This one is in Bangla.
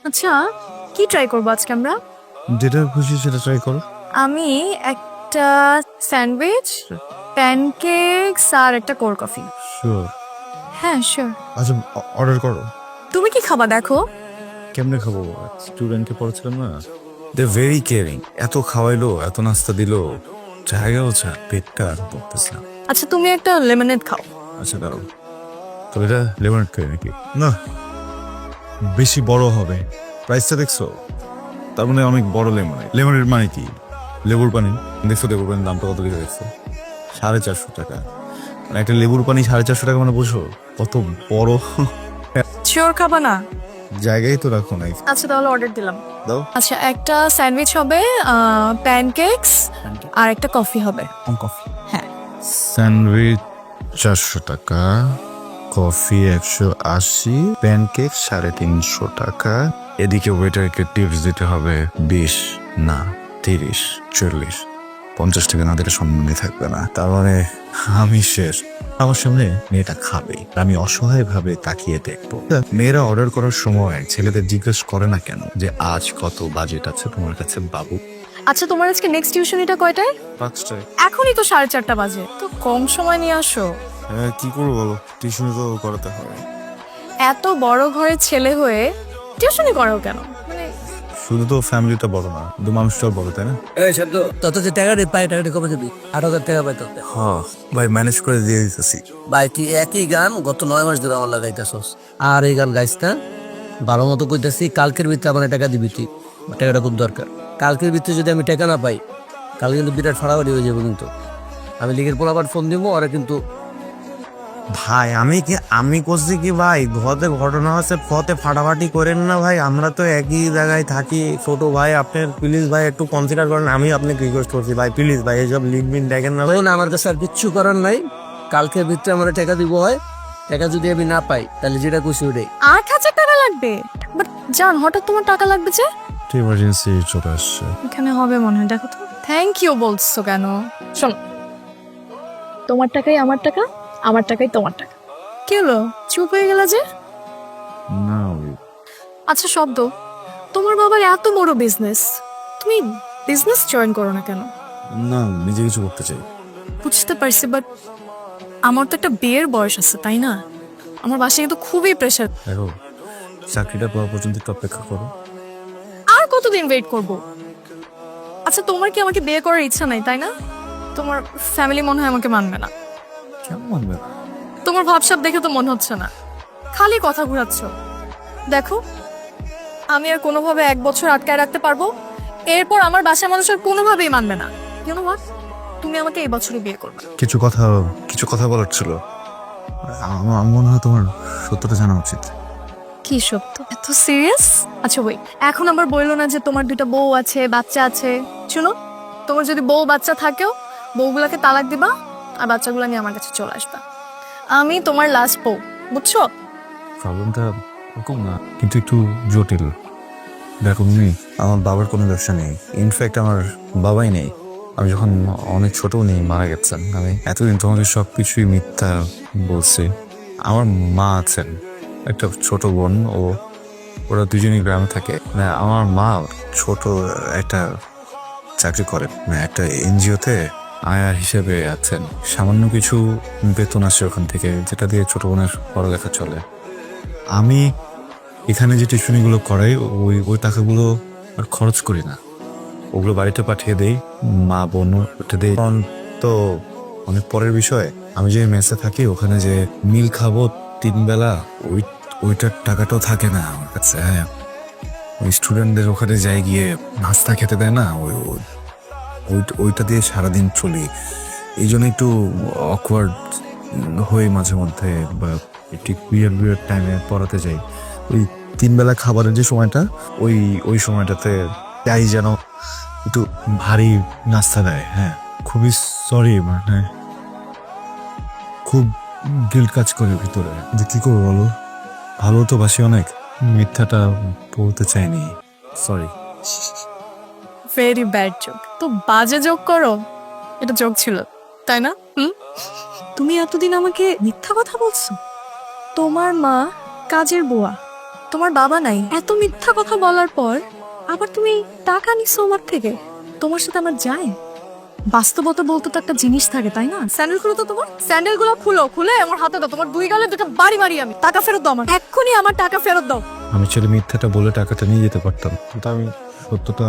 আচ্ছা, কি ট্রাই করবো আজকে আমরা? যেটা খুশি সেটা ট্রাই করো। আমি একটা স্যান্ডউইচ, প্যানকেকস আর একটা কোল্ড কফি। শিওর। হ্যাঁ, শিওর। আচ্ছা, অর্ডার করো। তুমি কি খাবা দেখো? কেমনে খাবো? স্টুডেন্টকে পড়াচ্ছিলাম না, দে ভেরি কেয়ারিং। এত খাওয়াইলো, এত নাস্তা দিলো, জায়গা হচ্ছে পেটটা আর পড়তেছে না। আচ্ছা, তুমি একটা লেমনেড খাও। আচ্ছা দাঁড়াও, তো এটা লেমন খাই নাকি? না, বেশি বড় হবে। প্রাইসটা দেখছো? তার মানে অনেক বড় লেমন। লেমনের মানে কি? লেবুর পানি। দেখছো লেবুর পানির দামটা কত লিখে দেখছো? 450 টাকা। মানে একটা লেবুর পানি 450 টাকা, মানে বুঝো কত বড়। শিওর খাবা না? জায়গায় তো রাখো নাই। আচ্ছা, তাহলে অর্ডার দিলাম। দাও। আচ্ছা, একটা স্যান্ডউইচ হবে, প্যানকেকস আর একটা কফি হবে। কফি। হ্যাঁ। স্যান্ডউইচ 400 টাকা, কফি 180, প্যানকেক 350 টাকা। এদিকে ওয়েটারকে টিপস দিতে হবে 20, না 30, 40, 50 টাকা না দিলে সম্মানই থাকবে না। তার মানে আমি শেষ। আমার সামনে মেয়েটা খাবে, আমি অসহায় ভাবে তাকিয়ে দেখবো। মেয়েরা অর্ডার করার সময় ছেলেদের জিজ্ঞেস করে না কেন যে আজ কত বাজেট আছে তোমার কাছে বাবু? আচ্ছা, তোমার আজকে নেক্সট টিউশনিটা কয়টায়? 5টায়। এখনই তো 4:30 বাজে, তো কম সময় নিয়ে আসো। হ্যাঁ, কি করবো বলো, টিউশনি তো করাতে হবে। এত বড় ঘরের ছেলে হয়ে টিউশনি করাও কেন? মানে শুধু তো ফ্যামিলিটা বড় না, কিন্তু মানুষটাও বড়, তাই না? এই শব্দ তত যে টাকা রে পাই টাকাটা কবে দিবি? 8,000 টাকা পাই তোর। হ্যাঁ ভাই, ম্যানেজ করে দিয়ে দিতেছি। ভাই তুই একই গান গত 9 মাস ধরে আমার লাগাইতেছস, আর এই গান গাইস না। ভালো মতো কইতাছি, কালকের ভিতরে আমার টাকা দিবি তুই। টাকাটা খুব দরকার। কালকের ভিতরে যদি আমি টাকা না পাই, কালকে কিন্তু বিরাট ফাড়াফাড়ি হয়ে যাবে। কিন্তু আমি লিগের পর আবার ফোন দিব, ওরা কিন্তু ভাই আমি করছি কি ভাই, ঘতে ঘটনা হচ্ছে, ফতে ফাটাফাটি করেন না ভাই, আমরা তো একই জায়গায় থাকি। ছোট ভাই, আপনি প্লিজ ভাই একটু কনসিডার করেন, আমি আপনাকে রিকোয়েস্ট করছি ভাই, প্লিজ ভাই এইসব লিখবিন দেখেন না ভাই। বলুন আমার কাছে আর কিচ্ছু করার নাই। কালকের ভিতরে আমার টাকা দিব হয়। টাকা যদি আমি না পাই, তাহলে যেটা খুশি ওটাই। 8,000 টাকা লাগবে? বাট জান, হঠাৎ তোমার টাকা লাগবে যে? ইমার্জেন্সি চলে আসছে। এখানে হবে মনে হয়, দেখো তো। থ্যাংক ইউ বলছো কেন? শোনো, তোমার টাকাই আমার টাকা, আমার টাকাই তোমার টাকা। কি হলো, চুপ হয়ে গেলা যে? না, আচ্ছা শব্দ, তোমার বাবার এত বড় বিজনেস, তুমি বিজনেস জয়েন করো না কেন? না, নিজে কিছু করতে চাই। বুঝতে পারছি, বাট আমার তো একটা বিয়ের বয়স আছে, তাই না? আমার বাসায় কিন্তু খুবই প্রেশার। দেখো, চাকরিটা পাওয়া পর্যন্ত একটু অপেক্ষা করো। আর কতদিন ওয়েট করব? আচ্ছা, তোমার কি আমাকে বিয়ে করার ইচ্ছা নাই, তাই না? তোমার ফ্যামিলি মনে হয় আমাকে মানবে না। কেমন মানবে? তোমার ভাবসাব দেখে তো মনে হচ্ছে না, খালি কথা ঘুরাচ্ছ। দেখো, আমি আর কোনোভাবে 1 বছর আটকায় রাখতে পারবো, এরপর আমার বাসার মানুষ আর কোনোভাবেই মানবে না। ইউ নো হোয়াট, তুমি আমাকে এই বছরই বিয়ে করবে। কিছু কথা বলার ছিল। আমার মনে হয় তোমার সত্যটা জানা উচিত। কি সত্য? এত সিরিয়াস? আচ্ছা ওই, এখন আবার বললো না যে তোমার 2টা বউ আছে, বাচ্চা আছে। শুনো, তোমার যদি বউ বাচ্চা থাকেও, বউগুলাকে তালাক দিবা আর বাচ্চাগুলো নিয়ে আমার কাছে চলে আসবা। আমি তোমার লাস্ট বউ, বুঝছো? প্রবলেমটা ওরকম না, কিন্তু একটু জটিল। দেখো তুমি, আমার বাবার কোনো ব্যবসা নেই, ইনফ্যাক্ট আমার বাবাই নেই। আমি যখন অনেক ছোট নেই মারা গেছেন। আমি এতদিন তোমাকে সব কিছুই মিথ্যা বলছি। আমার মা আছেন, একটা ছোট বোন, ওরা দুজনেই গ্রামে থাকে। মানে আমার মা ছোট একটা চাকরি করে, মানে একটা এনজিওতে আয়ার হিসেবে আছেন। সামান্য কিছু বেতন আসে ওখান থেকে, যেটা দিয়ে ছোট বোনের পড়ালেখা চলে। আমি এখানে যে টিউশনিগুলো করাই, ওই টাকাগুলো আর খরচ করি না, ওগুলো বাড়িতে পাঠিয়ে দেই। মা বোন ওটা দেই। এখন তো অনেক পরের বিষয়, আমি যে মেসে থাকি ওখানে যে মিল খাবো 3 বেলা, ওইটার টাকাটাও থাকে না আমার কাছে। হ্যাঁ, ওই স্টুডেন্টদের ওখানে যাই গিয়ে নাস্তা খেতে দেয় না, ওইটা দিয়ে সারাদিন চলি। এই জন্য একটু অকওয়ার্ড হয়ে মাঝে মধ্যে, বা একটু বিয়ের টাইমে পড়াতে যাই। ওই 3 বেলা খাবারের যে সময়টা, ওই সময়টাতে যাই যেন একটু ভারী নাস্তা দেয়। হ্যাঁ, খুবই সরি, মানে খুব গিল্ট কাজ করে ভিতরে, যে কি করবো বলো। ভালো তো বাসি অনেক, মিথ্যাটা বলতে চাইনি, সরি। Very bad joke. তো বাজে জোক করো, এটা জোক ছিল, তাই না? তুমি এতদিন আমাকে মিথ্যা কথা বলছো। তোমার মা কাজের বুয়া, তোমার বাবা নাই, এত মিথ্যা কথা বলার পর আবার তুমি টাকা নিছো আমার থেকে। তোমার সাথে আমার যায়? বাস্তবতা বলতে তো একটা জিনিস থাকে, তাই না? স্যান্ডেল খুলো তো, তোমার স্যান্ডেল গুলো খুলে আমার হাতে দাও। তোমার 2 গালে 2টা বাড়ি মারি আমি। টাকা ফেরত দাও আমার, এক্ষুনি আমার টাকা ফেরত দাও। আমি ছেলে মিথ্যাটা বলে টাকাটা নিয়ে যেতে পারতাম, কিন্তু আমি সত্যটা